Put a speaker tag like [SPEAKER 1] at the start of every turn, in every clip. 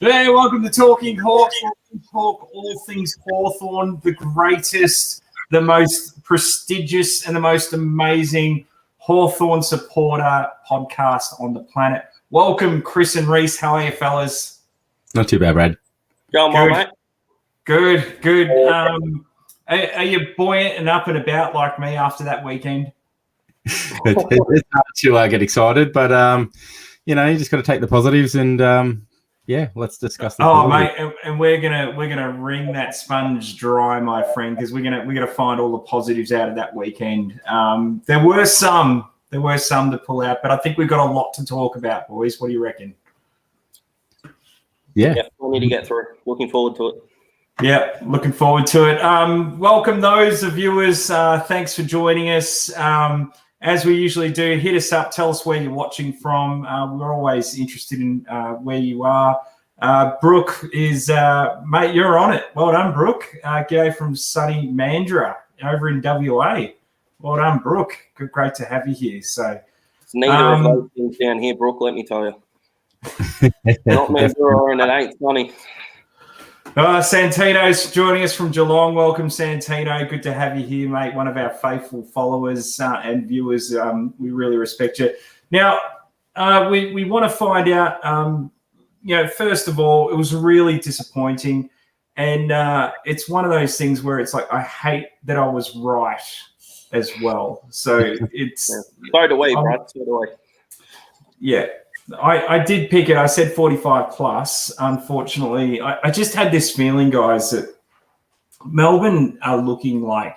[SPEAKER 1] Hey, welcome to Talking Hawks. We talk all things Hawthorn, the greatest, the most prestigious, and the most amazing Hawthorn supporter podcast on the planet. Welcome, Chris and Reese. How are you, fellas?
[SPEAKER 2] Not too bad, Brad.
[SPEAKER 3] Going well, mate.
[SPEAKER 1] Good. Are you buoyant and up and about like me after that weekend?
[SPEAKER 2] It's hard to get excited, but you just got to take the positives and let's discuss the positives.
[SPEAKER 1] Mate, and we're gonna wring that sponge dry, my friend, because we're gonna find all the positives out of that weekend. There were some to pull out, but I think we've got a lot to talk about, boys. What do you reckon?
[SPEAKER 2] Yeah,
[SPEAKER 3] we need to get through. Looking forward to it.
[SPEAKER 1] Yeah, looking forward to it. Welcome those viewers. Thanks for joining us. As we usually do, hit us up. Tell us where you're watching from. We're always interested in where you are. Brooke is, mate, you're on it. Well done, Brooke. G'day from sunny Mandurah over in WA. Well done, Brooke. Great to have you here. So
[SPEAKER 3] it's neither of those things down here, Brooke, let me tell you. Not Mandurah and it ain't sunny.
[SPEAKER 1] Santino's joining us from Geelong. Welcome, Santino. Good to have you here, mate. One of our faithful followers and viewers. We really respect you. Now, we want to find out, first of all, it was really disappointing. And it's one of those things where it's like, I hate that I was right as well. So it's...
[SPEAKER 3] So do we, Brad. So do we.
[SPEAKER 1] Yeah. I did pick it. I said 45 plus. Unfortunately, I just had this feeling, guys, that Melbourne are looking like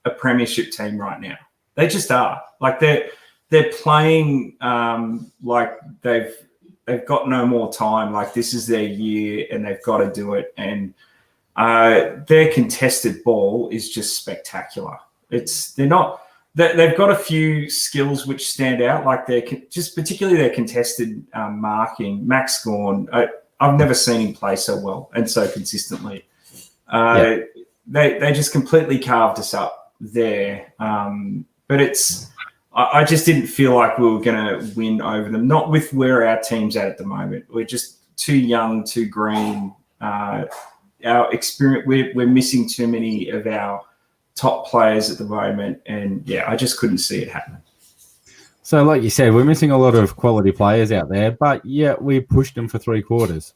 [SPEAKER 1] a premiership team right now. They just are. Like they're playing like they've got no more time. Like this is their year, and they've got to do it. And their contested ball is just spectacular. They've got a few skills which stand out, like particularly their contested marking. Max Gawn, I've never seen him play so well and so consistently. They just completely carved us up there. But I just didn't feel like we were going to win over them. Not with where our team's at the moment. We're just too young, too green. Our experience, we're missing too many of our top players at the moment, and I just couldn't see it happening.
[SPEAKER 2] So like you said, we're missing a lot of quality players out there, but we pushed them for 3 quarters.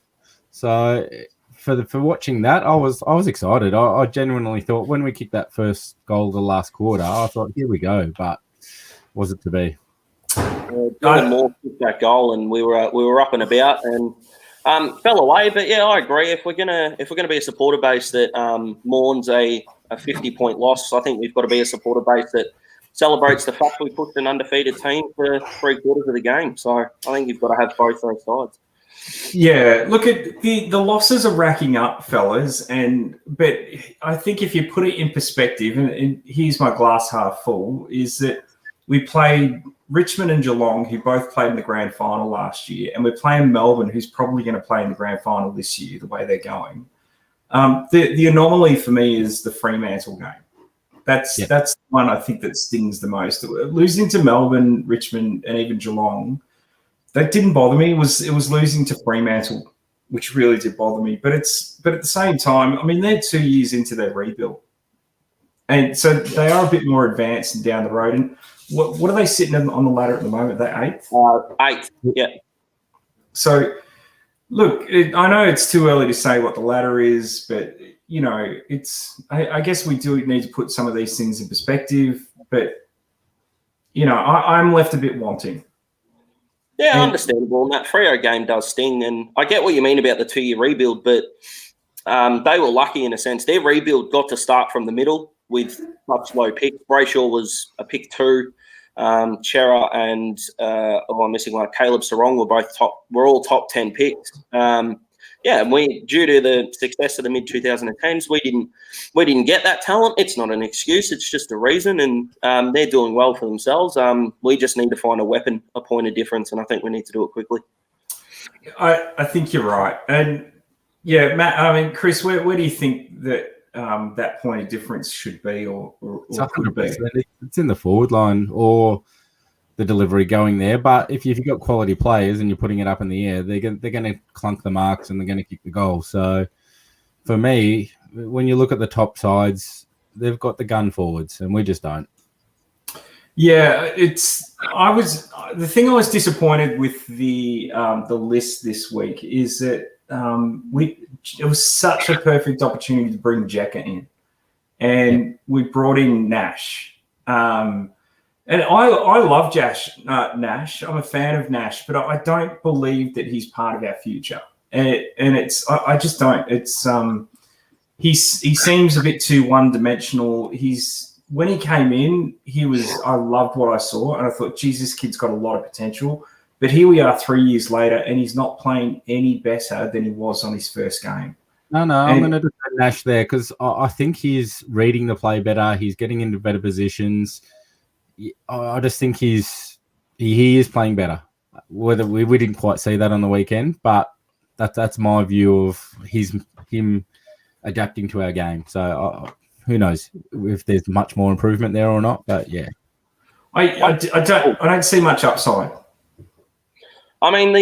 [SPEAKER 2] So for watching that, I was excited. I genuinely thought when we kicked that first goal the last quarter, I thought, here we go, but was it to be?
[SPEAKER 3] Dylan Moore kicked that goal, and we were up and about and fell away. But I agree. If we're gonna be a supporter base that mourns a 50-point loss, I think we've got to be a supporter base that celebrates the fact we pushed an undefeated team for 3 quarters of the game. So I think you've got to have both those sides.
[SPEAKER 1] Yeah, look at the losses are racking up, fellas, but I think if you put it in perspective, and here's my glass half full, is that we played Richmond and Geelong, who both played in the grand final last year, and we're playing Melbourne, who's probably going to play in the grand final this year, the way they're going. The anomaly for me is the Fremantle game. That's the one I think that stings the most. Losing to Melbourne, Richmond, and even Geelong, that didn't bother me. It was losing to Fremantle, which really did bother me. But at the same time, I mean, they're 2 years into their rebuild, and so they are a bit more advanced and down the road. And what are they sitting on the ladder at the moment? They're 8th.
[SPEAKER 3] 8th. Yeah.
[SPEAKER 1] So. Look, I know it's too early to say what the ladder is, but, I guess we do need to put some of these things in perspective. But, I'm left a bit wanting.
[SPEAKER 3] Yeah, understandable. And that Freo game does sting. And I get what you mean about the 2-year rebuild, but they were lucky in a sense. Their rebuild got to start from the middle with much low picks. Brayshaw was a pick 2. Chera and I'm missing one. Caleb Sarong were both top. We're all top 10 picks. And we, due to the success of the mid 2010s, we didn't get that talent. It's not an excuse. It's just a reason, and they're doing well for themselves. We just need to find a weapon, a point of difference, and I think we need to do it quickly.
[SPEAKER 1] I think you're right, and Matt. I mean, Chris, where do you think that? That point of difference should be or could be?
[SPEAKER 2] It's in the forward line, or the delivery going there. But if you've got quality players and you're putting it up in the air, they're going to clunk the marks and they're going to kick the goal. So for me, when you look at the top sides, they've got the gun forwards, and we just don't.
[SPEAKER 1] Yeah, the thing I was disappointed with the list this week is that it was such a perfect opportunity to bring Jeka in, and we brought in Nash. And I love Nash. I'm a fan of Nash, but I don't believe that he's part of our future. And I just don't. It's he seems a bit too one-dimensional. When he came in, I loved what I saw, and I thought, geez, this kid's got a lot of potential. But here we are 3 years later, and he's not playing any better than he was on his first game.
[SPEAKER 2] I'm going to defend Nash there because I think he's reading the play better. He's getting into better positions. I just think he is playing better. Whether we didn't quite see that on the weekend, but that's my view of him adapting to our game. So who knows if there's much more improvement there or not? But yeah,
[SPEAKER 1] I don't see much upside.
[SPEAKER 3] I mean,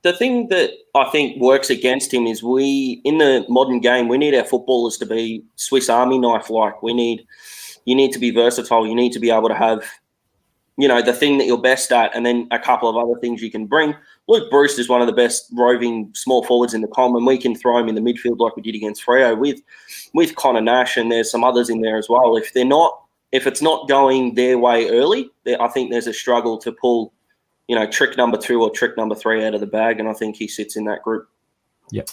[SPEAKER 3] the thing that I think works against him is in the modern game, we need our footballers to be Swiss Army knife-like. You need to be versatile. You need to be able to have, the thing that you're best at, and then a couple of other things you can bring. Luke Breust is one of the best roving small forwards in the comp, and we can throw him in the midfield like we did against Freo with Connor Nash, and there's some others in there as well. If it's not going their way early, I think there's a struggle to pull, trick number 2 or trick number 3 out of the bag, and I think he sits in that group.
[SPEAKER 2] Yep.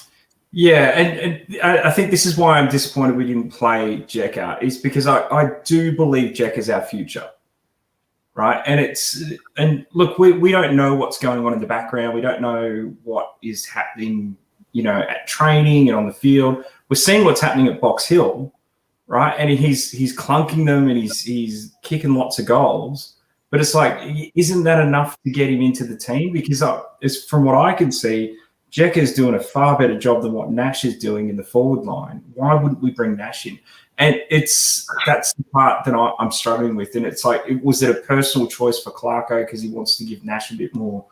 [SPEAKER 1] Yeah, and I think this is why I'm disappointed we didn't play Jeka, is because I do believe Jeka's our future, right? And look, we don't know what's going on in the background. We don't know what is happening, at training and on the field. We're seeing what's happening at Box Hill, right? And he's clunking them and he's kicking lots of goals. But it's like, isn't that enough to get him into the team? Because from what I can see, Jeka is doing a far better job than what Nash is doing in the forward line. Why wouldn't we bring Nash in? And that's the part that I'm struggling with. And it's like, was it a personal choice for Clarko because he wants to give Nash a bit more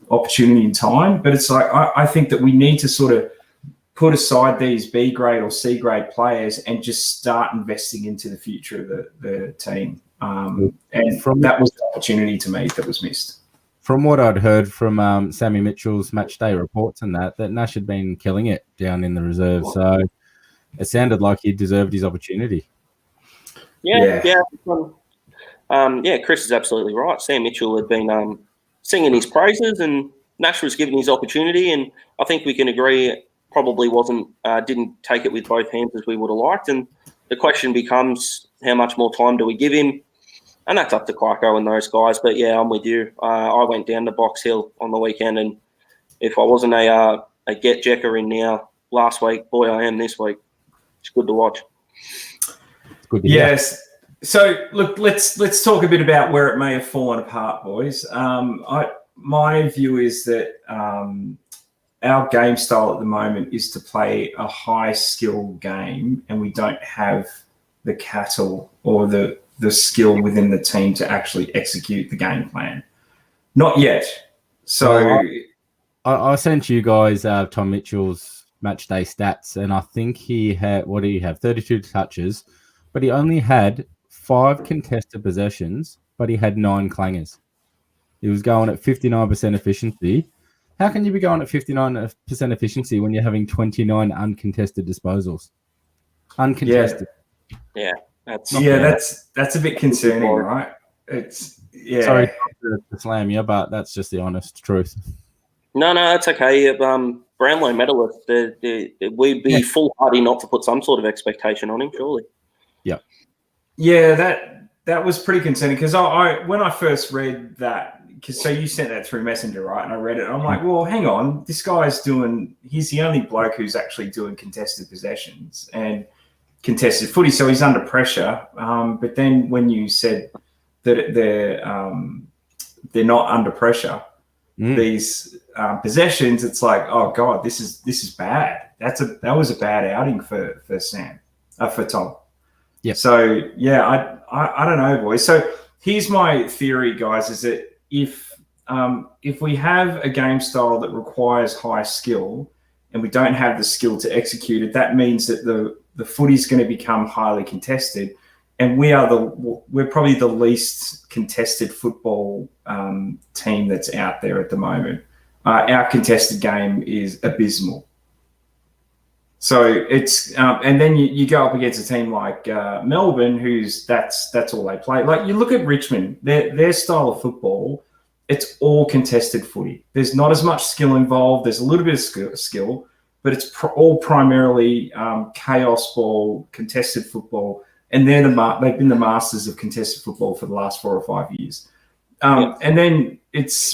[SPEAKER 1] opportunity and time? But it's like, I think that we need to sort of put aside these B grade or C grade players and just start investing into the future of the team. And that was the opportunity to me that was missed.
[SPEAKER 2] From what I'd heard from Sammy Mitchell's match day reports and that Nash had been killing it down in the reserve. So it sounded like he deserved his opportunity.
[SPEAKER 3] Yeah. Chris is absolutely right. Sam Mitchell had been singing his praises, and Nash was given his opportunity, and I think we can agree probably didn't take it with both hands as we would have liked. And the question becomes, how much more time do we give him? And that's up to Clarko and those guys. But, yeah, I'm with you. I went down to Box Hill on the weekend, and if I wasn't a get Jeka in now last week, boy, I am this week. It's good to watch.
[SPEAKER 2] Good to hear.
[SPEAKER 1] Yes. So, look, let's talk a bit about where it may have fallen apart, boys. My view is that our game style at the moment is to play a high-skill game, and we don't have the cattle or the skill within the team to actually execute the game plan. Not yet. So
[SPEAKER 2] I sent you guys Tom Mitchell's match day stats, and I think he had, 32 touches, but he only had 5 contested possessions, but he had 9 clangers. He was going at 59% efficiency. How can you be going at 59% efficiency when you're having 29 uncontested disposals? Uncontested.
[SPEAKER 3] Yeah. That's
[SPEAKER 1] a bit concerning, right?
[SPEAKER 2] Sorry to slam you, but that's just the honest truth.
[SPEAKER 3] No, that's okay. Brownlow medalist, we'd be foolhardy not to put some sort of expectation on him, surely.
[SPEAKER 2] Yeah.
[SPEAKER 1] Yeah, that was pretty concerning because when I first read that, so you sent that through Messenger, right? And I read it, and I'm like, well, hang on, he's the only bloke who's actually doing contested possessions and contested footy, so he's under pressure. But then when you said that they're not under pressure, these possessions, it's like, oh god, this is bad. That was a bad outing for Tom.
[SPEAKER 2] Yeah.
[SPEAKER 1] So yeah, I don't know, boys. So here's my theory, guys: is that if we have a game style that requires high skill and we don't have the skill to execute it, that means that the footy is going to become highly contested, and we're probably the least contested football team that's out there at the moment. Our contested game is abysmal. So it's and then you go up against a team like Melbourne, that's all they play. Like, you look at Richmond, their style of football, it's all contested footy. There's not as much skill involved. There's a little bit of skill, but it's all primarily chaos ball, contested football, and they've been the masters of contested football for the last 4 or 5 years. And then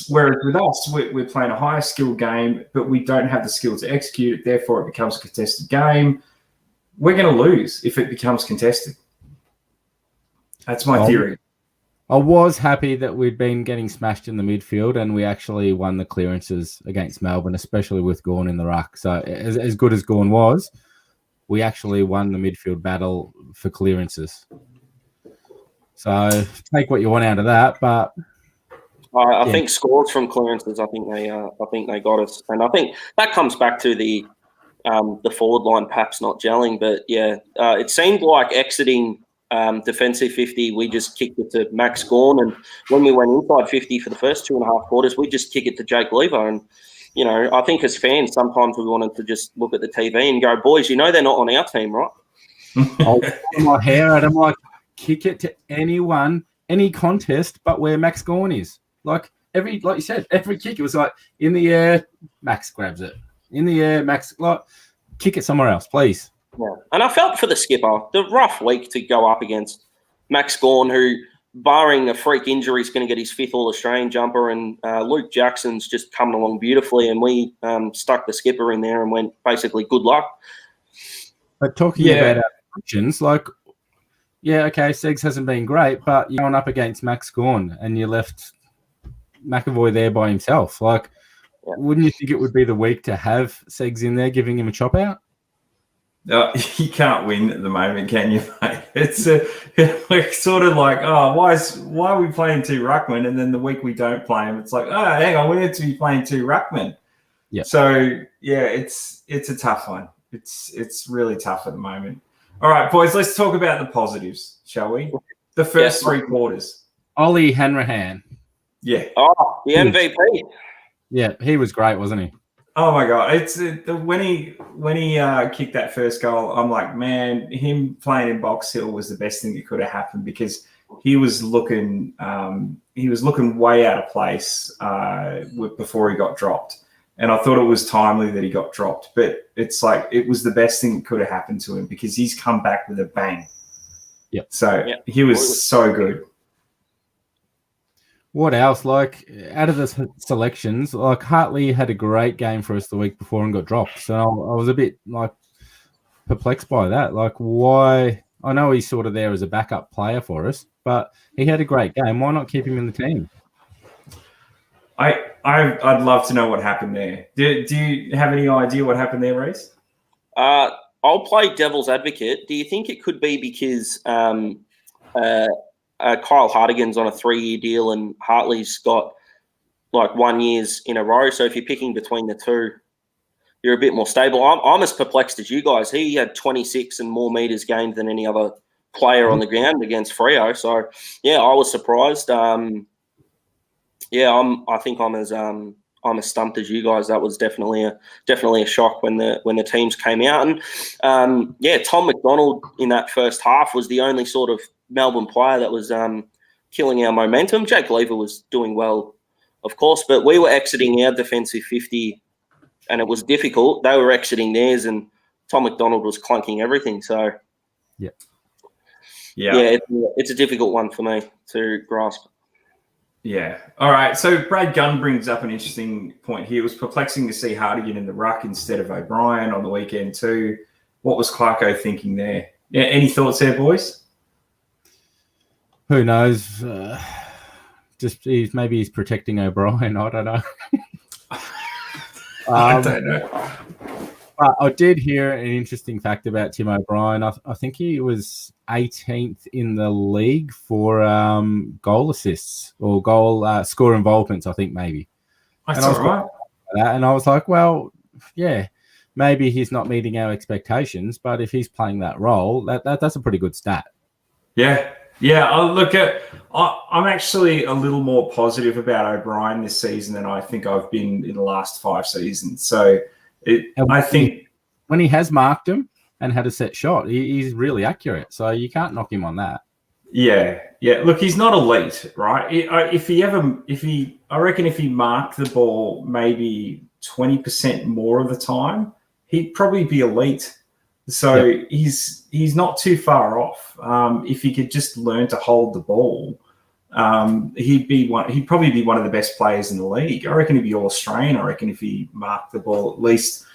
[SPEAKER 1] whereas with us, we're playing a higher skill game, but we don't have the skill to execute it. Therefore, it becomes a contested game. We're going to lose if it becomes contested. That's my theory.
[SPEAKER 2] I was happy that we'd been getting smashed in the midfield and we actually won the clearances against Melbourne, especially with Gawn in the ruck. So as good as Gawn was, we actually won the midfield battle for clearances. So take what you want out of that, but
[SPEAKER 3] I think scores from clearances. I think they got us, and I think that comes back to the forward line perhaps not gelling. But it seemed like exiting defensive 50, we just kicked it to Max Gawn, and when we went inside 50 for the first 2.5 quarters, we just kick it to Jake Lever. And I think as fans, sometimes we wanted to just look at the TV and go, "Boys, they're not on our team, right?"
[SPEAKER 2] I'll pull my hair out. I'm like, kick it to anyone, any contest, but where Max Gawn is. Like you said, every kick, it was like in the air, Max grabs it. In the air, Max, kick it somewhere else, please.
[SPEAKER 3] Yeah. And I felt for the skipper, the rough week to go up against Max Gawn, who, barring a freak injury, is going to get his 5th All-Australian jumper, and Luke Jackson's just coming along beautifully, and we stuck the skipper in there and went basically good luck.
[SPEAKER 2] But talking about our functions, Segs hasn't been great, but you're going up against Max Gawn and you left McEvoy there by himself. Wouldn't you think it would be the week to have Segs in there giving him a chop out?
[SPEAKER 1] You can't win at the moment, can you, mate? It's we're sort of like, why are we playing 2 ruckmen, and then the week we don't play him, it's like, hang on, we need to be playing 2 ruckmen. Yeah. So it's a tough one. It's really tough at the moment. All right, boys, let's talk about the positives, shall we? The first 3 quarters.
[SPEAKER 2] Ollie Hanrahan.
[SPEAKER 1] Yeah.
[SPEAKER 3] Oh, the MVP.
[SPEAKER 2] Yeah, he was great, wasn't he?
[SPEAKER 1] Oh my God! It's when he kicked that first goal, I'm like, man, him playing in Box Hill was the best thing that could have happened, because he was looking way out of place before he got dropped, and I thought it was timely that he got dropped. But it's like, it was the best thing that could have happened to him, because he's come back with a bang.
[SPEAKER 2] Yep.
[SPEAKER 1] So he was so good.
[SPEAKER 2] What else? Out of the selections, Hartley had a great game for us the week before and got dropped. So I was a bit perplexed by that. Why? I know he's sort of there as a backup player for us, but he had a great game. Why not keep him in the team?
[SPEAKER 1] I'd love to know what happened there. Do you have any idea what happened there, Reece?
[SPEAKER 3] I'll play devil's advocate. Do you think it could be because Kyle Hartigan's on a 3-year deal and Hartley's got 1 years in a row? So if you're picking between the two, you're a bit more stable. I'm as perplexed as you guys. He had 26 and more meters gained than any other player on the ground against Freo. So I was surprised. I think I'm as stumped as you guys. That was definitely a shock when the teams came out. And Tom McDonald in that first half was the only sort of Melbourne player that was killing our momentum. Jake Lever was doing well, of course, but we were exiting our defensive 50 and it was difficult. They were exiting theirs and Tom McDonald was clunking everything. So, it's a difficult one for me to grasp.
[SPEAKER 1] Yeah. All right. So Brad Gunn brings up an interesting point here. It was perplexing to see Hartigan in the ruck instead of O'Brien on the weekend too. What was Clarko thinking there? Yeah. Any thoughts there, boys?
[SPEAKER 2] Who knows? Maybe he's protecting O'Brien. I don't know.
[SPEAKER 1] I don't know.
[SPEAKER 2] I did hear an interesting fact about Tim O'Brien. I think he was 18th in the league for goal assists or goal score involvements, I think maybe.
[SPEAKER 1] That's all right.
[SPEAKER 2] And I was like, well, yeah, maybe he's not meeting our expectations, but if he's playing that role, that's a pretty good stat.
[SPEAKER 1] Yeah. I'm actually a little more positive about O'Brien this season than I think I've been in the last 5 seasons. So I think
[SPEAKER 2] when he has marked him and had a set shot, he's really accurate. So you can't knock him on that.
[SPEAKER 1] Yeah. Look, he's not elite, right? I reckon if he marked the ball maybe 20% more of the time, he'd probably be elite. So he's not too far off. If he could just learn to hold the ball, he'd probably be one of the best players in the league. I reckon he'd be all Australian. I reckon if he marked the ball at least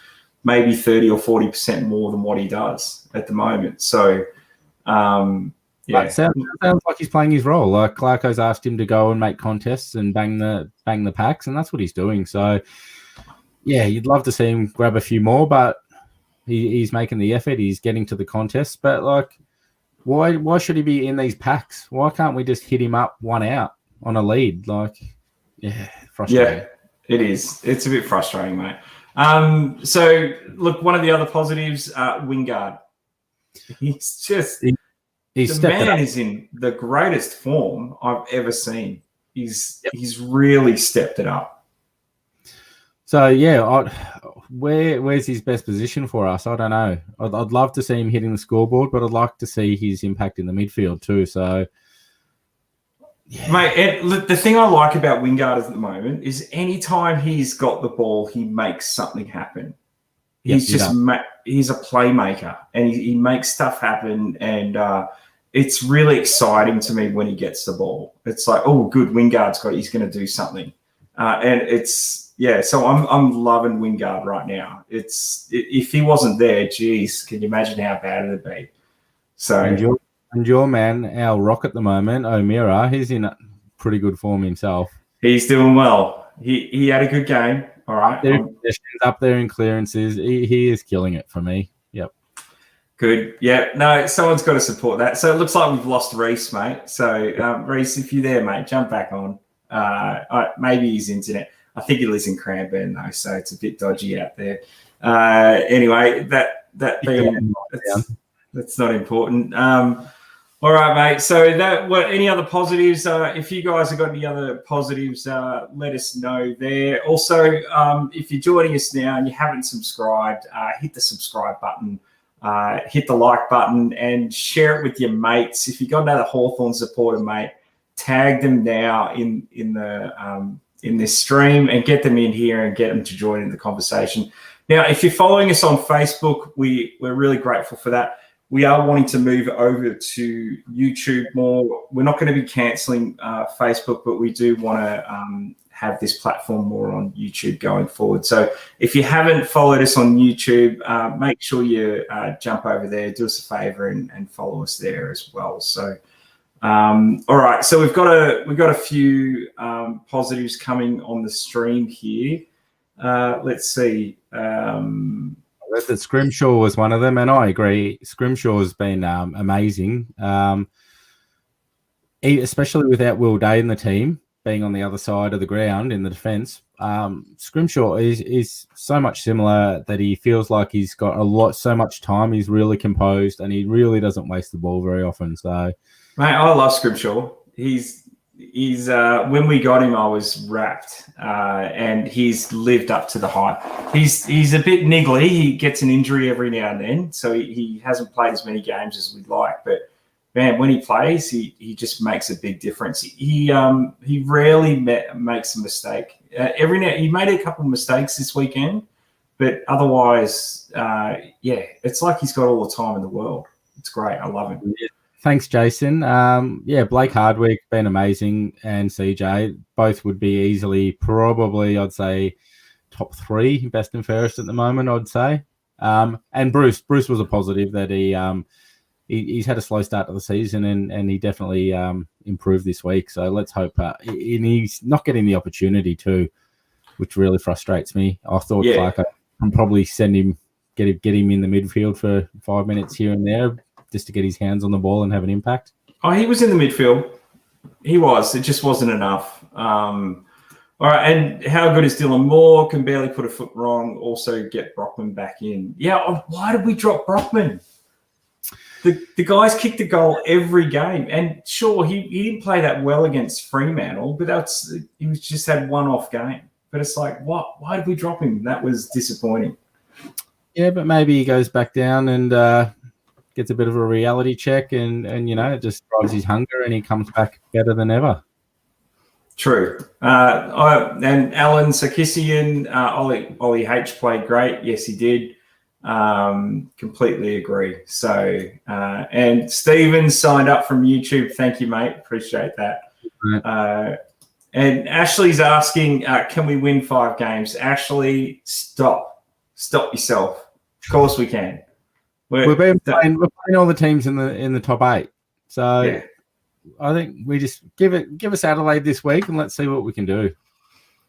[SPEAKER 1] maybe 30 or 40% more than what he does at the moment. So
[SPEAKER 2] It sounds like he's playing his role. Like Clarko's asked him to go and make contests and bang the packs, and that's what he's doing. So yeah, you'd love to see him grab a few more, but he's making the effort. He's getting to the contest. But like, why should he be in these packs? Why can't we just hit him up one out on a lead? Like, yeah, frustrating.
[SPEAKER 1] Yeah, it is. It's a bit frustrating, mate. So look, one of the other positives, Wingard. He's just the man is in the greatest form I've ever seen. He's really stepped it up.
[SPEAKER 2] So yeah, where's his best position for us? I don't know. I'd love to see him hitting the scoreboard, but I'd like to see his impact in the midfield too. So, yeah. Mate,
[SPEAKER 1] the thing I like about Wingard at the moment is anytime he's got the ball, he makes something happen. He's he's a playmaker, and he makes stuff happen, and it's really exciting to me when he gets the ball. It's like, oh, good, he's going to do something, and it's. Yeah, so I'm loving Wingard right now. If he wasn't there, geez, can you imagine how bad it'd be? So
[SPEAKER 2] and your man, our rock at the moment, O'Meara, he's in pretty good form himself.
[SPEAKER 1] He's doing well. He had a good game. All right,
[SPEAKER 2] up there in clearances. He is killing it for me. Yep.
[SPEAKER 1] Good. Yeah. No, someone's got to support that. So it looks like we've lost Reese, mate. So Reese, if you're there, mate, jump back on. Maybe his internet. I think he lives in Cranbourne though, so it's a bit dodgy out there. Anyway, that's not important. All right, mate. So any other positives? If you guys have got any other positives, let us know there. Also, if you're joining us now and you haven't subscribed, hit the subscribe button, hit the like button, and share it with your mates. If you've got another Hawthorn supporter, mate, tag them now in this stream and get them in here and get them to join in the conversation. Now, if you're following us on Facebook, we're really grateful for that. We are wanting to move over to YouTube more. We're not going to be cancelling Facebook, but we do want to have this platform more on YouTube going forward. So if you haven't followed us on YouTube, make sure you jump over there, do us a favour and follow us there as well. So all right, so we've got a few positives coming on the stream here. Let's see.
[SPEAKER 2] That Scrimshaw was one of them, and I agree. Scrimshaw has been amazing, especially without Will Day in the team being on the other side of the ground in the defence. Scrimshaw is so much similar that he feels like he's got so much time. He's really composed, and he really doesn't waste the ball very often. So.
[SPEAKER 1] Mate, I love Scrimshaw. He's when we got him, I was wrapped, and he's lived up to the hype. He's a bit niggly. He gets an injury every now and then, so he hasn't played as many games as we'd like. But man, when he plays, he just makes a big difference. He rarely makes a mistake. He made a couple of mistakes this weekend, but otherwise, it's like he's got all the time in the world. It's great. I love him.
[SPEAKER 2] Thanks, Jason. Blake Hardwick, been amazing, and CJ both would be easily, probably, I'd say, top 3 best and fairest at the moment, I'd say. And Bruce was a positive that he's had a slow start to the season, and he definitely improved this week. So let's hope. And he's not getting the opportunity too, which really frustrates me. I thought Clarko can probably send him get him in the midfield for 5 minutes here and there just to get his hands on the ball and have an impact?
[SPEAKER 1] Oh, he was in the midfield. He was. It just wasn't enough. All right, and how good is Dylan Moore? Can barely put a foot wrong. Also get Brockman back in. Yeah, why did we drop Brockman? The guys kicked a goal every game. And sure, he didn't play that well against Fremantle, but he was just had one off game. But it's like, what? Why did we drop him? That was disappointing.
[SPEAKER 2] Yeah, but maybe he goes back down and gets a bit of a reality check and it just drives his hunger and he comes back better than ever.
[SPEAKER 1] True. And Alan Sarkisian, Ollie H played great. Yes, he did. Completely agree. So, and Steven signed up from YouTube. Thank you, mate. Appreciate that.
[SPEAKER 2] Right.
[SPEAKER 1] And Ashley's asking, can we win 5 games? Ashley, stop yourself. Of course we can.
[SPEAKER 2] We're playing all the teams in the top 8. So
[SPEAKER 1] yeah.
[SPEAKER 2] I think we just give us Adelaide this week and let's see what we can do.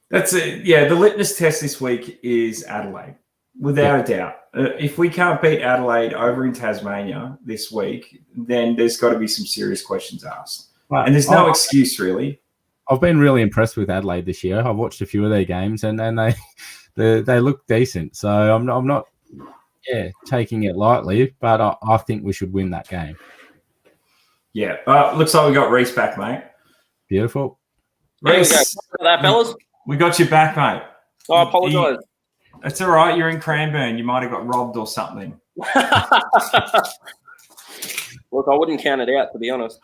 [SPEAKER 1] That's it. Yeah, the litmus test this week is Adelaide, without a doubt. If we can't beat Adelaide over in Tasmania this week, then there's got to be some serious questions asked.
[SPEAKER 2] Right.
[SPEAKER 1] And there's no excuse, really.
[SPEAKER 2] I've been really impressed with Adelaide this year. I've watched a few of their games and they look decent. So I'm not taking it lightly, but I think we should win that game.
[SPEAKER 1] Yeah, looks like we got Reese back, mate.
[SPEAKER 2] Beautiful.
[SPEAKER 1] Reese,
[SPEAKER 3] there we go. Sorry about that, fellas.
[SPEAKER 1] We got you back, mate.
[SPEAKER 3] I apologise.
[SPEAKER 1] It's all right. You're in Cranbourne. You might have got robbed or something.
[SPEAKER 3] Look, I wouldn't count it out, to be honest.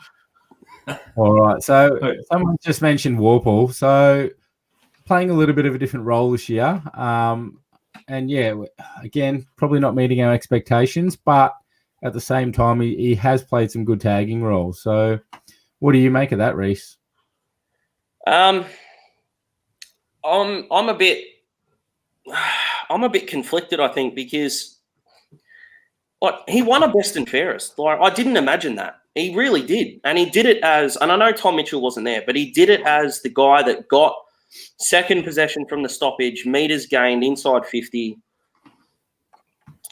[SPEAKER 2] All right. So someone just mentioned Warple. So playing a little bit of a different role this year. And yeah, again, probably not meeting our expectations, but at the same time, he has played some good tagging roles. So what do you make of that, Reese?
[SPEAKER 3] I'm a bit conflicted, I think, because he won a best and fairest. Like, I didn't imagine that. He really did. And he did it as, and I know Tom Mitchell wasn't there, but he did it as the guy that got second possession from the stoppage, meters gained inside 50.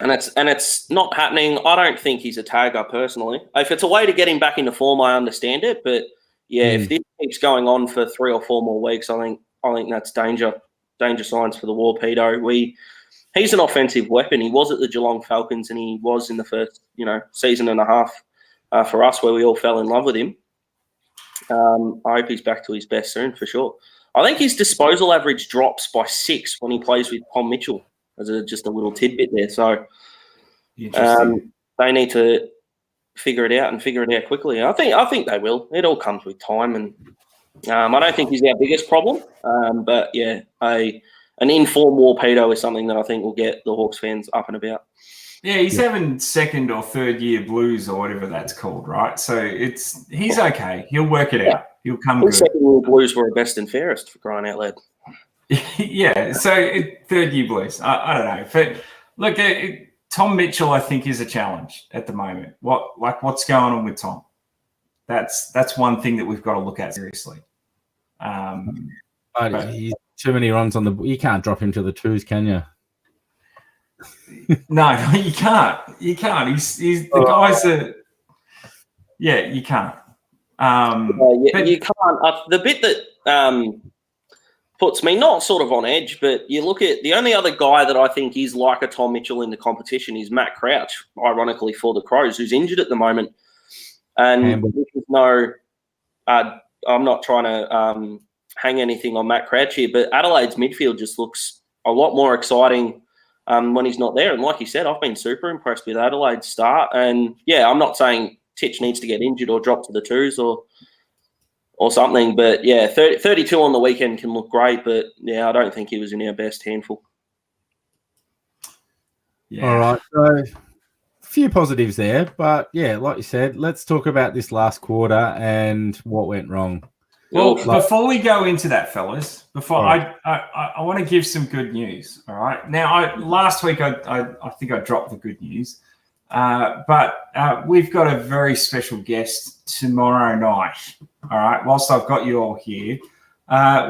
[SPEAKER 3] And it's not happening. I don't think he's a tagger personally. If it's a way to get him back into form, I understand it. But yeah, if this keeps going on for 3 or 4 more weeks, I think that's danger signs for the Warpedo. He's an offensive weapon. He was at the Geelong Falcons and he was in the first, season and a half for us where we all fell in love with him. I hope he's back to his best soon for sure. I think his disposal average drops by 6 when he plays with Tom Mitchell. As just a little tidbit there. So they need to figure it out and figure it out quickly. I think they will. It all comes with time. And I don't think he's our biggest problem. But, yeah, an informed Warpedo is something that I think will get the Hawks fans up and about.
[SPEAKER 1] Yeah, he's having 2nd or 3rd year blues or whatever that's called, right? So he's okay. He'll work it out. He'll come good.
[SPEAKER 3] 2nd year blues were best and fairest for crying out loud.
[SPEAKER 1] Yeah, so 3rd year blues. I don't know. But look, Tom Mitchell, I think, is a challenge at the moment. What's going on with Tom? That's one thing that we've got to look at seriously.
[SPEAKER 2] But he's too many runs on the. You can't drop him to the 2s, can you?
[SPEAKER 1] No, you can't. You can't. He's the guys that. Yeah, you can't.
[SPEAKER 3] You can't. The bit that puts me not sort of on edge, but you look at the only other guy that I think is like a Tom Mitchell in the competition is Matt Crouch, ironically for the Crows, who's injured at the moment. And I'm not trying to hang anything on Matt Crouch here, but Adelaide's midfield just looks a lot more exciting when he's not there. And like you said, I've been super impressed with Adelaide's start. And yeah, I'm not saying Titch needs to get injured or drop to the 2s or something. But yeah, 32 on the weekend can look great, but yeah, I don't think he was in our best handful.
[SPEAKER 2] Yeah. All right. So a few positives there, but yeah, like you said, let's talk about this last quarter and what went wrong.
[SPEAKER 1] Well, before we go into that, fellas, I want to give some good news. All right. Now, last week I think I dropped the good news, but we've got a very special guest tomorrow night. All right. Whilst I've got you all here,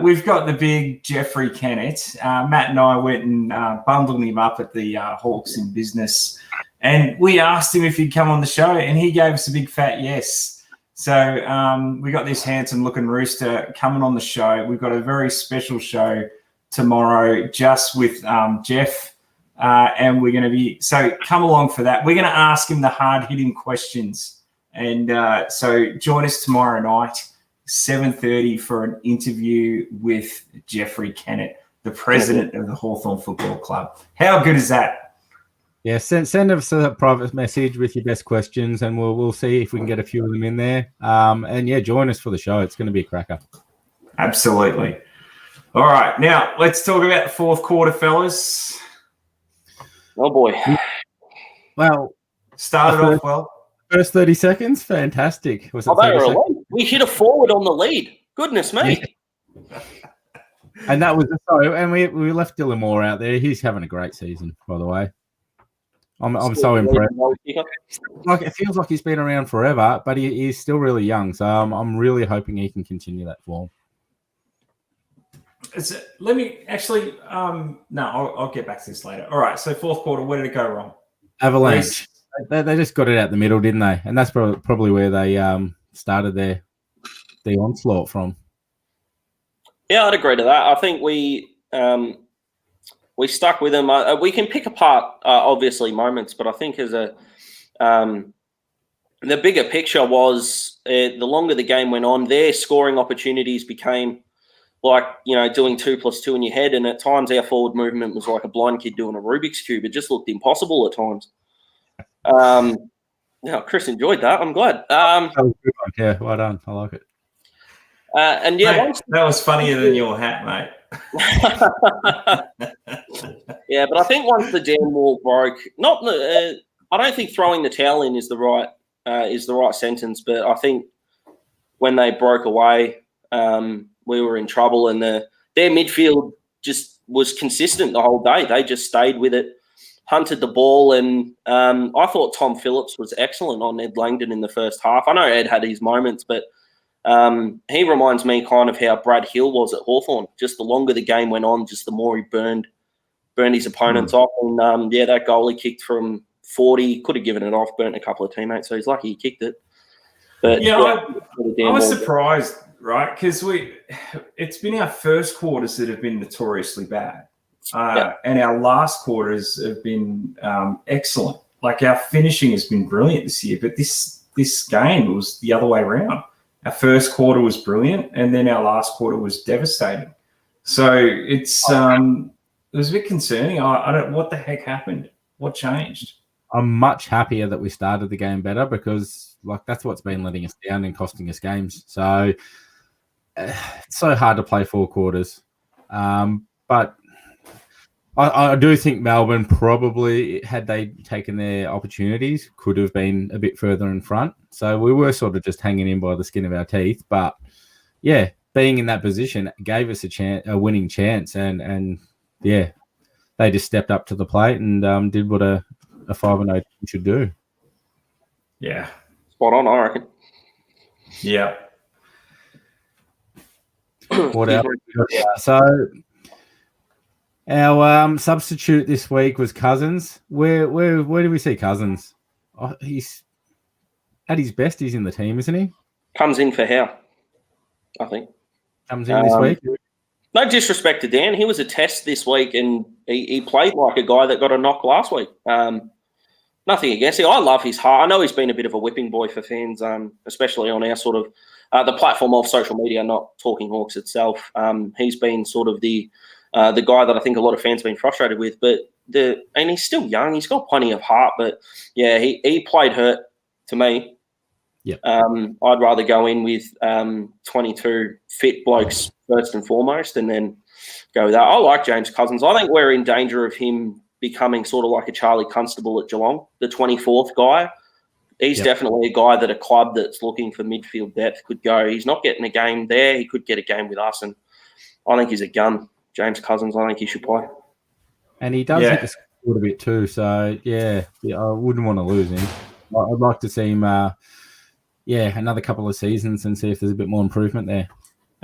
[SPEAKER 1] We've got the big Jeffrey Kennett. Matt and I went and bundled him up at the Hawks in Business, and we asked him if he'd come on the show, and he gave us a big fat yes. So we got this handsome-looking rooster coming on the show. We've got a very special show tomorrow just with Jeff, and we're going to be – so come along for that. We're going to ask him the hard-hitting questions, and so join us tomorrow night, 7:30 for an interview with Jeffrey Kennett, the president of the Hawthorn Football Club. How good is that?
[SPEAKER 2] Yeah, send us a private message with your best questions, and we'll see if we can get a few of them in there. And yeah, join us for the show. It's going to be a cracker.
[SPEAKER 1] Absolutely. All right, now let's talk about the fourth quarter, fellas.
[SPEAKER 3] Oh boy.
[SPEAKER 2] Well,
[SPEAKER 1] started off well.
[SPEAKER 2] First 30 seconds, fantastic. Was it
[SPEAKER 3] they were elite. We hit a forward on the lead. Goodness me.
[SPEAKER 2] Yeah. And that was so. And we left Dylan Moore out there. He's having a great season, by the way. I'm so impressed. Like it feels like he's been around forever, but he's still really young. So I'm really hoping he can continue that form.
[SPEAKER 1] Let me actually. No, I'll get back to this later. All right. So fourth quarter, where did it go wrong?
[SPEAKER 2] Avalanche. They just got it out the middle, didn't they? And that's probably where they started the onslaught from.
[SPEAKER 3] Yeah, I'd agree to that. I think we stuck with them. We can pick apart, obviously, moments, but I think as the bigger picture was the longer the game went on, their scoring opportunities became like, doing 2 + 2 in your head. And at times our forward movement was like a blind kid doing a Rubik's Cube. It just looked impossible at times. Chris enjoyed that. I'm glad.
[SPEAKER 2] That was good one. Yeah, well done. I like it.
[SPEAKER 3] And yeah,
[SPEAKER 1] mate, that was funnier than your hat, mate.
[SPEAKER 3] Yeah, but I think once the dam wall broke, I don't think throwing the towel in is the right sentence, but I think when they broke away, we were in trouble, and their midfield just was consistent the whole day. They just stayed with it, hunted the ball, and I thought Tom Phillips was excellent on Ed Langdon in the first half. I know Ed had his moments, but he reminds me kind of how Brad Hill was at Hawthorn. Just the longer the game went on, just the more he burned his opponents off. And that goal he kicked from 40, could have given it off, burnt a couple of teammates. So he's lucky he kicked it. But
[SPEAKER 1] I was surprised, right? Because it's been our first quarters that have been notoriously bad. And our last quarters have been excellent. Like our finishing has been brilliant this year, but this game was the other way around. Our first quarter was brilliant, and then our last quarter was devastating. So it was a bit concerning. I don't. What the heck happened? What changed?
[SPEAKER 2] I'm much happier that we started the game better because, that's what's been letting us down and costing us games. So it's so hard to play 4 quarters. But I do think Melbourne probably, had they taken their opportunities, could have been a bit further in front. So we were sort of just hanging in by the skin of our teeth. But, yeah, being in that position gave us a winning chance. And they just stepped up to the plate and did what a 5-0 team should do.
[SPEAKER 1] Yeah.
[SPEAKER 3] Spot on, I reckon.
[SPEAKER 1] Yeah.
[SPEAKER 2] What else? So our substitute this week was Cousins. Where do we see Cousins? Oh, he's at his best. He's in the team, isn't he?
[SPEAKER 3] Comes in for how? I think
[SPEAKER 2] comes in this week.
[SPEAKER 3] No disrespect to Dan, he was a test this week, and he played like a guy that got a knock last week. Nothing against him. I love his heart. I know he's been a bit of a whipping boy for fans, especially on our sort of the platform of social media, not Talking Hawks itself. He's been sort of the guy that I think a lot of fans have been frustrated with. And he's still young. He's got plenty of heart. But, yeah, he played hurt to me.
[SPEAKER 2] Yep.
[SPEAKER 3] I'd rather go in with 22 fit blokes first and foremost and then go with that. I like James Cousins. I think we're in danger of him becoming sort of like a Charlie Constable at Geelong, the 24th guy. He's definitely a guy that a club that's looking for midfield depth could go. He's not getting a game there. He could get a game with us, and I think he's a gun. James Cousins, I think he should play.
[SPEAKER 2] And he does hit the score a bit too, so, I wouldn't want to lose him. I'd like to see him, another couple of seasons and see if there's a bit more improvement there.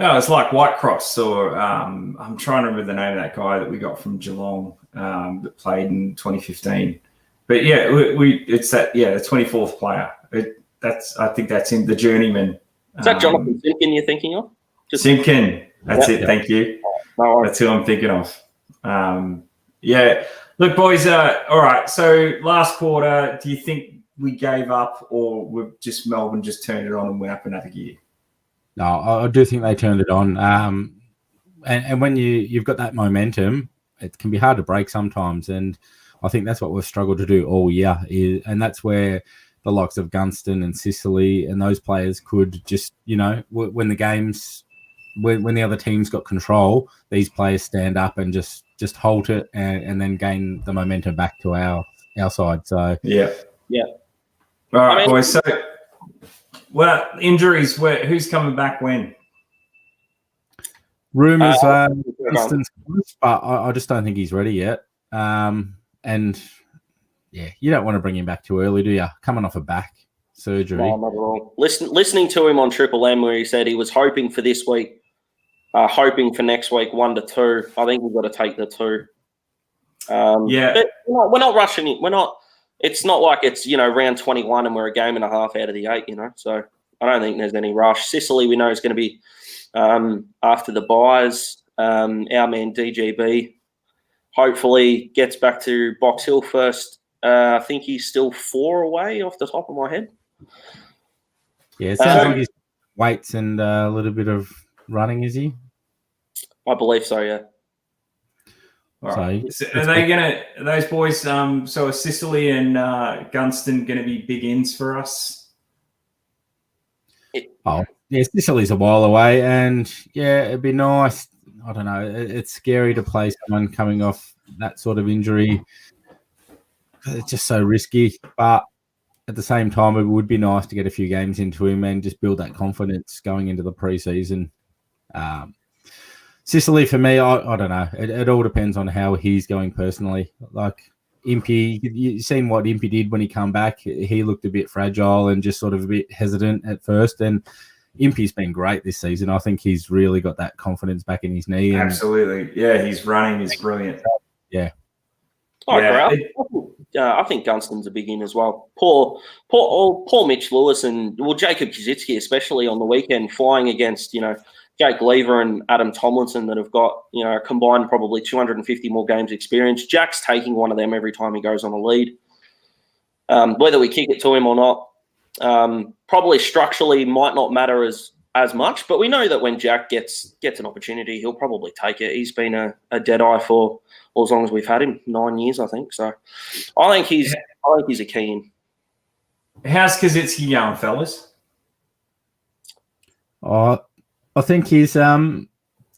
[SPEAKER 1] Oh, it's like Whitecross, or I'm trying to remember the name of that guy that we got from Geelong that played in 2015. But yeah, it's that the 24th player. I think that's in the journeyman.
[SPEAKER 3] Is that Jonathan Simpkin you're thinking of?
[SPEAKER 1] Simpkin. That's it. Thank you.
[SPEAKER 3] No,
[SPEAKER 1] that's who I'm thinking of. Look, boys. All right. So last quarter, do you think we gave up, or Melbourne just turned it on and went up another gear?
[SPEAKER 2] No, I do think they turned it on. And when you've got that momentum, it can be hard to break sometimes. And I think that's what we've struggled to do all year. And that's where the likes of Gunston and Sicily and those players could just, when the games, when the other teams got control, these players stand up and just halt it and then gain the momentum back to our side. So
[SPEAKER 1] yeah. All right, boys. So, injuries. Who's coming back when?
[SPEAKER 2] Rumours are distance, but I just don't think he's ready yet. And yeah, you don't want to bring him back too early, do you? Coming off a back surgery.
[SPEAKER 3] No, not at all. Listening to him on Triple M where he said he was hoping for this week, hoping for next week 1 to 2. I think we've got to take the 2. But we're not rushing it. We're not. It's not like it's round 21 and we're a game and a half out of the 8. So I don't think there's any rush. Sicily we know is going to be after the buys. Our man DGB hopefully gets back to Box Hill first. I think he's still 4 away off the top of my head.
[SPEAKER 2] Yeah, it sounds like he's weights and a little bit of running, is he?
[SPEAKER 3] I believe so, yeah.
[SPEAKER 1] All right. So are those boys, so are Sicily and Gunston going to be big ins for us?
[SPEAKER 2] Sicily's a while away, and it'd be nice. I don't know. It's scary to play someone coming off that sort of injury. It's just so risky, but at the same time, it would be nice to get a few games into him and just build that confidence going into the preseason. Sicily, for me, I don't know. It all depends on how he's going personally. Like Impey, you've seen what Impey did when he come back. He looked a bit fragile and just sort of a bit hesitant at first. And Impey's been great this season. I think he's really got that confidence back in his knee.
[SPEAKER 1] Absolutely. Yeah, he's running is brilliant.
[SPEAKER 2] Yeah.
[SPEAKER 3] I think Gunston's a big in as well. Poor Mitch Lewis and Jacob Kizitsky, especially on the weekend, flying against Jake Lever and Adam Tomlinson that have got combined probably 250 more games experience. Jack's taking one of them every time he goes on a lead. Whether we kick it to him or not, probably structurally might not matter as much. But we know that when Jack gets an opportunity, he'll probably take it. He's been a dead eye for as long as we've had him, 9 years, I think. So I think he's a key in.
[SPEAKER 1] How's Kazitsky going, fellas?
[SPEAKER 2] I think he's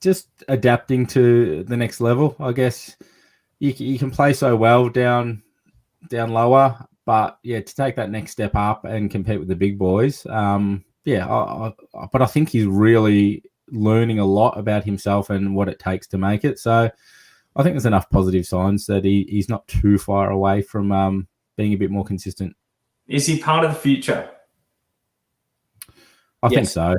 [SPEAKER 2] just adapting to the next level. I guess you can play so well down lower, but to take that next step up and compete with the big boys. But I think he's really learning a lot about himself and what it takes to make it. So I think there's enough positive signs that he's not too far away from being a bit more consistent.
[SPEAKER 1] Is he part of the future?
[SPEAKER 2] I think so.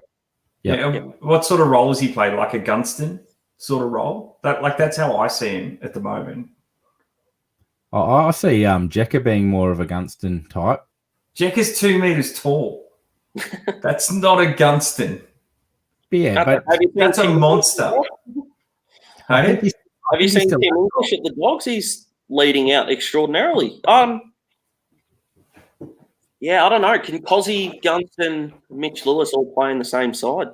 [SPEAKER 1] Yeah. What sort of role has he played? Like a Gunston sort of role? That's how I see him at the moment.
[SPEAKER 2] I see Jeka being more of a Gunston type.
[SPEAKER 1] Jeka's 2 meters tall. That's not a Gunston.
[SPEAKER 2] But
[SPEAKER 1] that's a monster.
[SPEAKER 3] Have you seen Tim English at the Dogs? He's leading out extraordinarily. I don't know. Can Cozzy, Gunston, Mitch Lewis all play in the same side?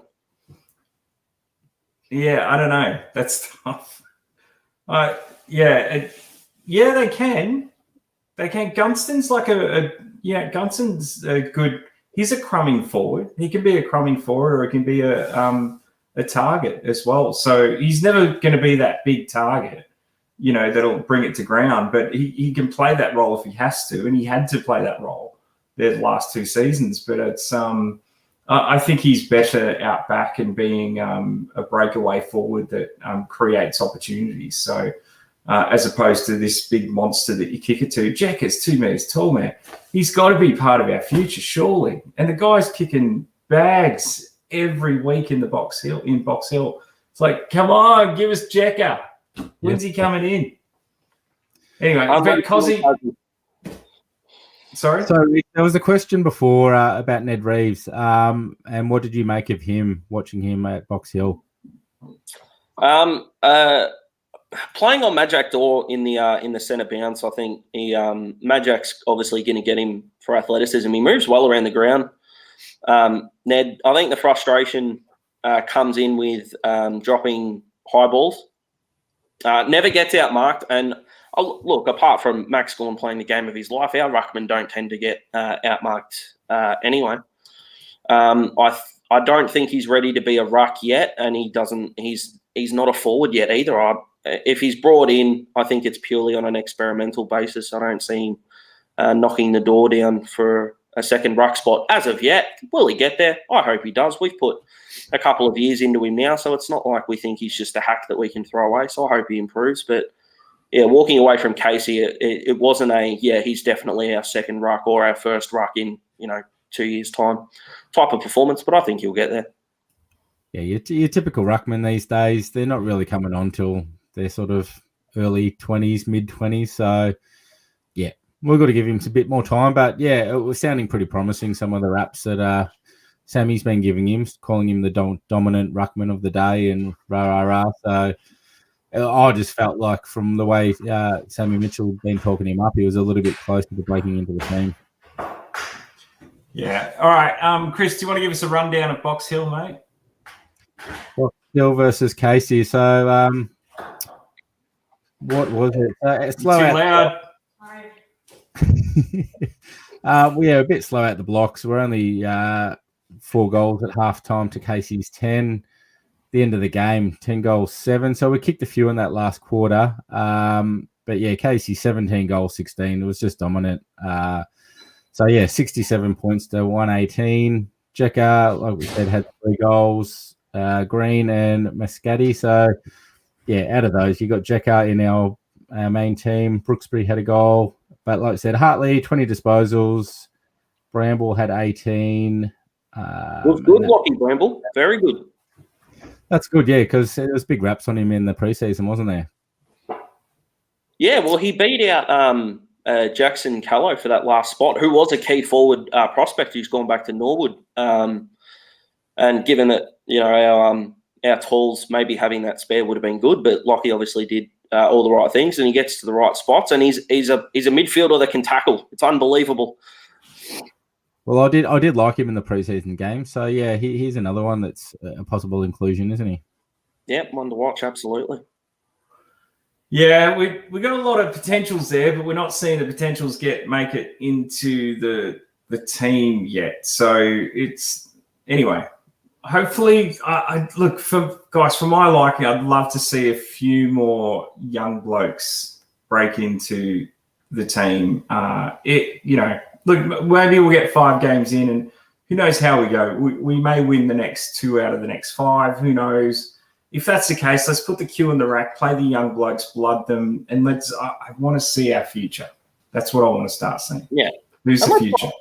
[SPEAKER 3] Yeah,
[SPEAKER 1] I don't know. That's tough. They can. They can. Gunston's like Gunston's a good. He's a crumbing forward. He can be a crumbing forward, or he can be a target as well. So he's never going to be that big target, that'll bring it to ground. But he can play that role if he has to, and he had to play that role the last 2 seasons. But it's I think he's better out back and being a breakaway forward that creates opportunities. So as opposed to this big monster that you kick it to. Jack is 2 meters tall, man. He's got to be part of our future, surely. And the guy's kicking bags every week in Box Hill. It's like, come on, give us Jeka. When's he coming in? Anyway, but Cozzy. Sorry?
[SPEAKER 2] So there was a question before about Ned Reeves. And what did you make of him, watching him at Box Hill?
[SPEAKER 3] Playing on Majak Dor in the centre bounce, I think Majak's obviously going to get him for athleticism. He moves well around the ground. Ned, I think the frustration comes in with dropping high balls. Never gets outmarked. And look, apart from Max Gawn playing the game of his life, our ruckmen don't tend to get outmarked anyway. I don't think he's ready to be a ruck yet, and he's not a forward yet either. If he's brought in, I think it's purely on an experimental basis. I don't see him knocking the door down for a second ruck spot as of yet. Will he get there? I hope he does. We've put a couple of years into him now, so it's not like we think he's just a hack that we can throw away. So I hope he improves. But yeah, walking away from Casey, it wasn't he's definitely our second ruck or our first ruck in 2 years' time type of performance. But I think he'll get there.
[SPEAKER 2] Yeah, your typical ruckman these days, they're not really coming on till they're sort of early 20s, mid-20s. So, yeah, we've got to give him a bit more time. But, yeah, it was sounding pretty promising, some of the raps that Sammy's been giving him, calling him the dominant ruckman of the day and rah-rah-rah. So I just felt like from the way Sammy Mitchell had been talking him up, he was a little bit closer to breaking into the team.
[SPEAKER 1] Yeah. All right. Chris, do you want to give us a rundown of Box Hill, mate?
[SPEAKER 2] Box Hill versus Casey. So, what was it? It's slow
[SPEAKER 1] too loud.
[SPEAKER 2] A bit slow at the blocks. We're only 4 goals at half time to Casey's 10. The end of the game, 10 goals, 7. So we kicked a few in that last quarter. But yeah, Casey 17 goals, 16. It was just dominant. 67 points to 118. Jeka, like we said, had 3 goals. Greene and Mascitti. So yeah, out of those, you got Jeka in our main team. Brooksby had a goal. But like I said, Hartley, 20 disposals. Bramble had 18.
[SPEAKER 3] It was good blocking, Bramble. Very good.
[SPEAKER 2] That's good, yeah, because there was big raps on him in the preseason, wasn't there?
[SPEAKER 3] Yeah, well, he beat out Jackson Callow for that last spot, who was a key forward prospect who's gone back to Norwood. And given that, our tools, maybe having that spare would have been good, but Lockie obviously did all the right things and he gets to the right spots, and he's a midfielder that can tackle. It's unbelievable.
[SPEAKER 2] Well, I did like him in the preseason game. So, yeah, he's another one that's a possible inclusion, isn't he?
[SPEAKER 3] Yeah, one to watch, absolutely.
[SPEAKER 1] Yeah, we got a lot of potentials there, but we're not seeing the potentials make it into the team yet. So it's anyway. Hopefully, I look for my liking. I'd love to see a few more young blokes break into the team. Look, maybe we'll get 5 games in, and who knows how we go. We may win the next 2 out of the next 5. Who knows? If that's the case, let's put the Q in the rack, play the young blokes, blood them, and I want to see our future. That's what I want to start seeing.
[SPEAKER 3] Yeah.
[SPEAKER 1] Who's the future?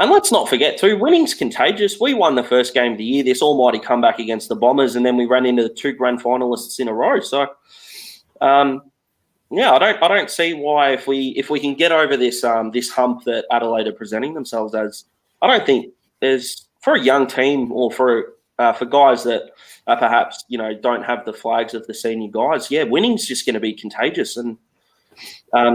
[SPEAKER 3] And let's not forget, too, winning's contagious. We won the first game of the year, this almighty comeback against the Bombers, and then we ran into the 2 grand finalists in a row. So, I don't see why if we can get over this this hump that Adelaide are presenting themselves as, I don't think there's, for a young team or for guys that perhaps don't have the flags of the senior guys. Yeah, winning's just going to be contagious, and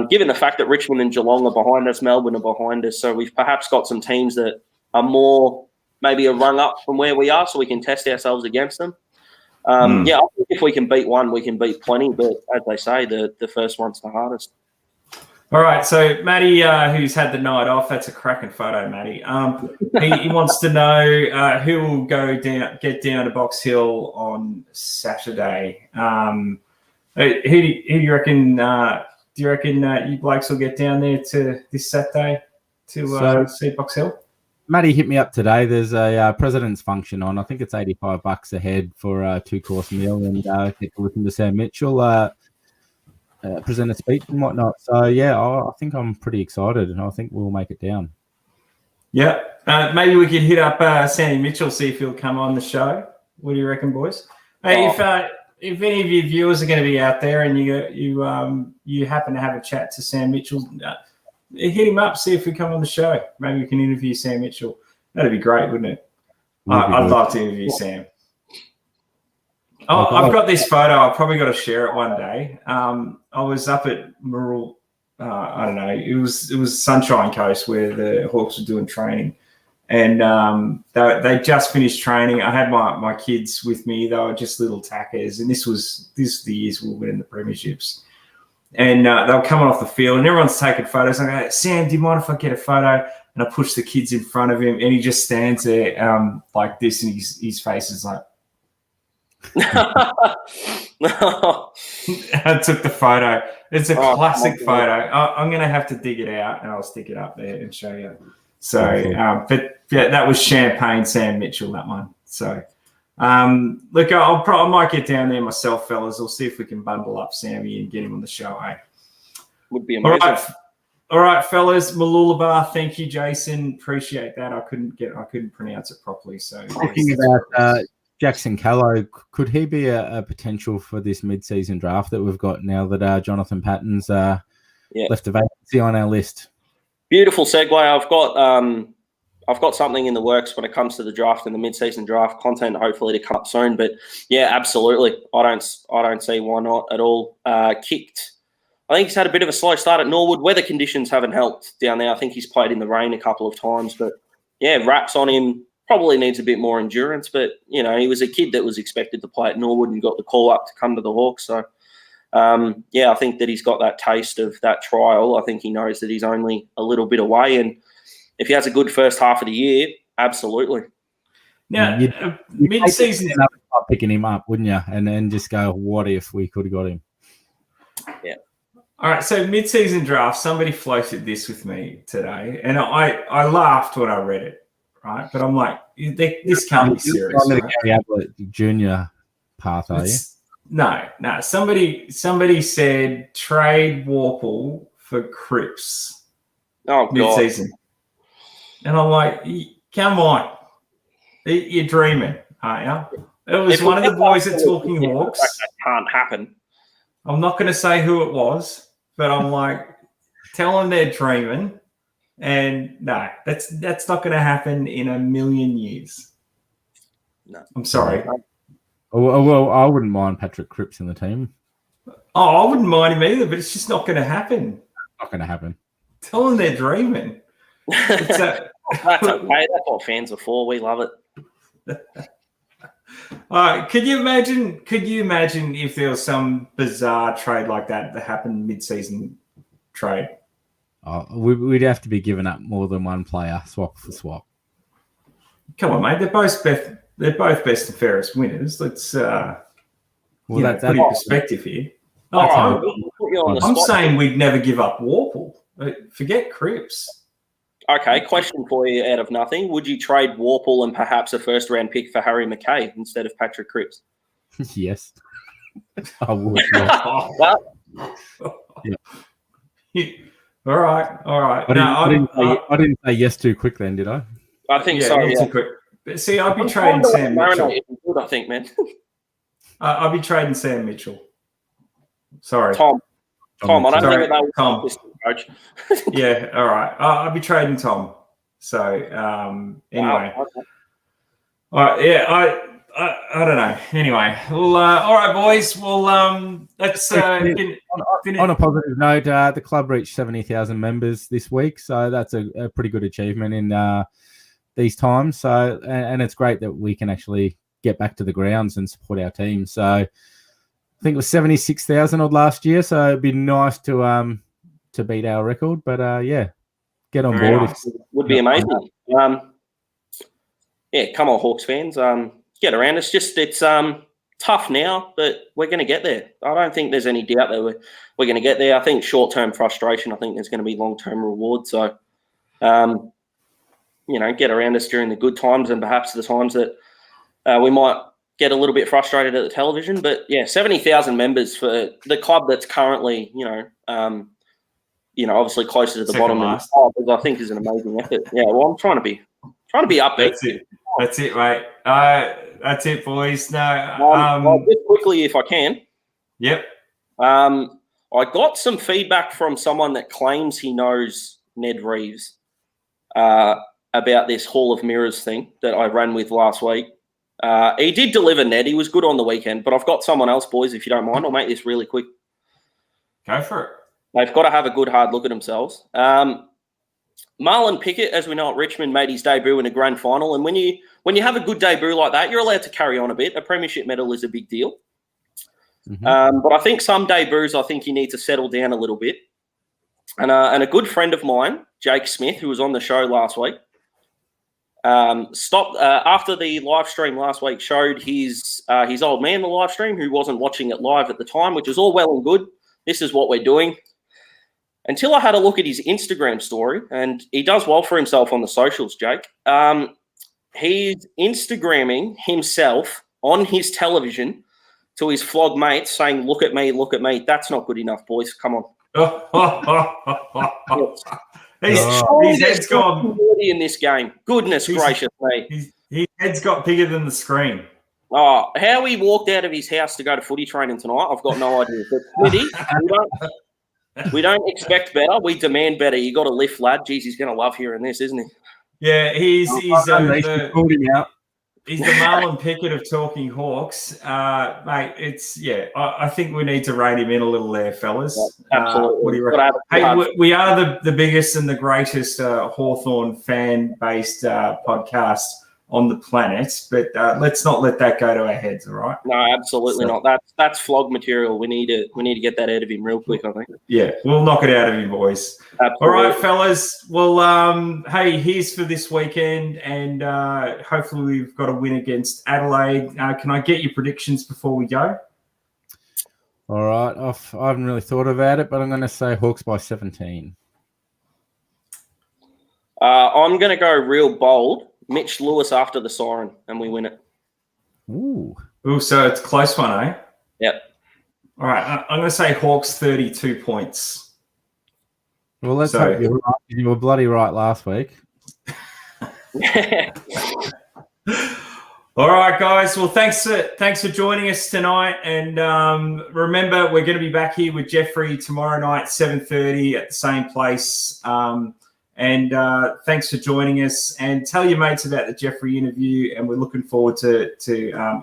[SPEAKER 3] given the fact that Richmond and Geelong are behind us, Melbourne are behind us, so we've perhaps got some teams that are more maybe a rung up from where we are, so we can test ourselves against them. I think if we can beat one, we can beat plenty. But as they say, the first one's the hardest.
[SPEAKER 1] All right. So Matty, who's had the night off, that's a cracking photo, Matty. He wants to know who will get down to Box Hill on Saturday. Who do you reckon? Do you reckon you blokes will get down there to this Saturday to see Box Hill?
[SPEAKER 2] Matty hit me up today. There's a president's function on. I think it's $85 a head for a 2-course meal, and get to listen to Sam Mitchell present a speech and whatnot. So yeah, I think I'm pretty excited, and I think we'll make it down.
[SPEAKER 1] Yeah. Maybe we could hit up Sandy Mitchell, see if he'll come on the show. What do you reckon, boys? Hey, if any of your viewers are going to be out there and you happen to have a chat to Sam Mitchell, hit him up, see if we come on the show. Maybe we can interview Sam Mitchell. That'd be great, wouldn't it? I'd love to interview Sam. Oh, I've got this photo. I've probably got to share it one day. I was up at Merle. I don't know. It was Sunshine Coast where the Hawks were doing training, and they just finished training. I had my kids with me. They were just little tackers, and this was the years we were winning the premierships. And they were coming off the field, and everyone's taking photos. I go, Sam, do you mind if I get a photo? And I push the kids in front of him, and he just stands there like this, and his face is like. I took the photo. It's a classic photo. I'm going to have to dig it out, and I'll stick it up there and show you. So, but yeah, that was Champagne Sam Mitchell, that one. So, look, I might get down there myself, fellas. We'll see if we can bundle up Sammy and get him on the show.
[SPEAKER 3] Would be amazing.
[SPEAKER 1] All right, fellas. Malulabar, thank you, Jason. Appreciate that. I couldn't pronounce it properly. So,
[SPEAKER 2] talking about Jackson Callow, could he be a potential for this mid-season draft that we've got now that Jonathan Patton's left a vacancy on our list?
[SPEAKER 3] Beautiful segue. I've got something in the works when it comes to the draft and the mid-season draft content, hopefully to come up soon. But yeah, absolutely. I don't see why not at all. Kicked. I think he's had a bit of a slow start at Norwood. Weather conditions haven't helped down there. I think he's played in the rain a couple of times, but yeah, wraps on him. Probably needs a bit more endurance, but, you know, he was a kid that was expected to play at Norwood and got the call up to come to the Hawks. So, yeah, I think that he's got that taste of that trial. I think he knows that he's only a little bit away. And if he has a good first half of the year, absolutely.
[SPEAKER 1] Now, mid-season...
[SPEAKER 2] You'd start picking him up, wouldn't you? And then just go, what if we could have got him?
[SPEAKER 3] Yeah.
[SPEAKER 1] All right, so mid-season draft, somebody floated this with me today, and I laughed when I read it. Right, but I'm like, this can't be serious.
[SPEAKER 2] Right? The Adelaide junior path, are you?
[SPEAKER 1] No. Somebody said trade Warple for Cripps. Mid-season, and I'm like, come on, you're dreaming, aren't you? It was one of the boys at Talking Hawks.
[SPEAKER 3] That can't happen.
[SPEAKER 1] I'm not going to say who it was, but I'm like, tell them they're dreaming. And no, that's not going to happen in a million years.
[SPEAKER 3] No,
[SPEAKER 1] I'm sorry.
[SPEAKER 2] Well, I wouldn't mind Patrick Cripps in the team.
[SPEAKER 1] Oh, I wouldn't mind him either, but it's just not going to happen.
[SPEAKER 2] Not going to happen.
[SPEAKER 1] Tell them they're dreaming.
[SPEAKER 3] That's okay. That's what fans are for. We love it.
[SPEAKER 1] All right. Could you imagine if there was some bizarre trade like that happened mid-season trade?
[SPEAKER 2] We'd have to be giving up more than one player, swap for swap.
[SPEAKER 1] Come on, mate. They're both best and fairest winners. Let's put in perspective here. I'm saying we'd never give up Warple. Forget Cripps.
[SPEAKER 3] Okay, question for you out of nothing. Would you trade Warple and perhaps a first-round pick for Harry McKay instead of Patrick Cripps?
[SPEAKER 2] Yes. I would.
[SPEAKER 1] Yeah. All right.
[SPEAKER 2] I didn't say yes too quick then, did I?
[SPEAKER 3] I think so, yeah.
[SPEAKER 1] Too quick. See, I'd be trading Sam Mitchell.
[SPEAKER 3] I think, man.
[SPEAKER 1] I'd be trading Sam Mitchell. Sorry.
[SPEAKER 3] Tom, I don't think that was
[SPEAKER 1] Tom.
[SPEAKER 3] Coach.
[SPEAKER 1] Yeah, all right. I'll be trading Tom. So, anyway.
[SPEAKER 3] Okay.
[SPEAKER 1] All right, yeah, I don't know. Anyway, well, all right, boys. Well, let's
[SPEAKER 2] on a positive note, the club reached 70,000 members this week, so that's a pretty good achievement in these times. So, and it's great that we can actually get back to the grounds and support our team. So, I think it was 76,000 odd last year. So it'd be nice to beat our record. But yeah, get on board.
[SPEAKER 3] Nice. Would be amazing. Yeah, come on, Hawks fans. Get around. It's tough now, but we're going to get there. I don't think there's any doubt that we're going to get there. I think short-term frustration. I think there's going to be long-term reward. So, get around us during the good times and perhaps the times that we might get a little bit frustrated at the television. But yeah, 70,000 members for the club that's currently, obviously closer to the
[SPEAKER 1] Second
[SPEAKER 3] bottom
[SPEAKER 1] last.
[SPEAKER 3] which I think is an amazing effort. Yeah, well, I'm trying to be upbeat.
[SPEAKER 1] That's it, mate. That's it, boys. No.
[SPEAKER 3] Just quickly, if I can.
[SPEAKER 1] Yep.
[SPEAKER 3] I got some feedback from someone that claims he knows Ned Reeves about this Hall of Mirrors thing that I ran with last week. He did deliver, Ned. He was good on the weekend, but I've got someone else, boys, if you don't mind. I'll make this really quick.
[SPEAKER 1] Go for it.
[SPEAKER 3] They've got to have a good hard look at themselves. Marlon Pickett, as we know at Richmond, made his debut in a grand final. And when you have a good debut like that, you're allowed to carry on a bit. A premiership medal is a big deal. Mm-hmm. But I think some debuts, you need to settle down a little bit. And a good friend of mine, Jake Smith, who was on the show last week, stopped after the live stream last week, showed his old man the live stream, who wasn't watching it live at the time, which is all well and good. This is what we're doing. Until I had a look at his Instagram story, and he does well for himself on the socials, Jake. He's Instagramming himself on his television to his flog mates saying, look at me, look at me. That's not good enough, boys. Come on.
[SPEAKER 1] His head's gone
[SPEAKER 3] in this game. Goodness gracious me.
[SPEAKER 1] His head's got bigger than the screen.
[SPEAKER 3] Oh, how he walked out of his house to go to footy training tonight, I've got no idea. But Smitty, we don't expect better. We demand better. You got to lift, lad. Jeez, he's going to love hearing this, isn't he?
[SPEAKER 1] Yeah, he's
[SPEAKER 2] pulled him out.
[SPEAKER 1] He's the Marlon Pickett of Talking Hawks, mate. I think we need to rein him in a little there, fellas.
[SPEAKER 3] Yeah, absolutely.
[SPEAKER 1] What do you reckon? Hey, we are the biggest and the greatest Hawthorn fan-based podcast on the planet, but let's not let that go to our heads, all right?
[SPEAKER 3] No, absolutely not. That's flog material. We need to get that out of him real quick, I think.
[SPEAKER 1] Yeah, we'll knock it out of him, boys.
[SPEAKER 3] Absolutely.
[SPEAKER 1] All right, fellas. Well, hey, here's for this weekend, and hopefully we've got a win against Adelaide. Can I get your predictions before we go?
[SPEAKER 2] All right. I haven't really thought about it, but I'm going to say Hawks by 17.
[SPEAKER 3] I'm going to go real bold. Mitch Lewis after the siren, and we win it.
[SPEAKER 2] Ooh,
[SPEAKER 1] so it's a close one, eh?
[SPEAKER 3] Yep.
[SPEAKER 1] All right, I'm going to say Hawks 32 points.
[SPEAKER 2] Well, let's hope you're right. You were bloody right last week.
[SPEAKER 1] All right, guys. Well, thanks for joining us tonight. And remember, we're going to be back here with Jeffrey tomorrow night, 7:30 at the same place. And thanks for joining us. And tell your mates about the Jeffrey interview. And we're looking forward to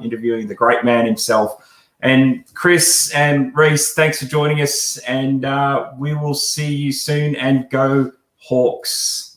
[SPEAKER 1] interviewing the great man himself. And Chris and Reese, thanks for joining us. And we will see you soon. And go Hawks.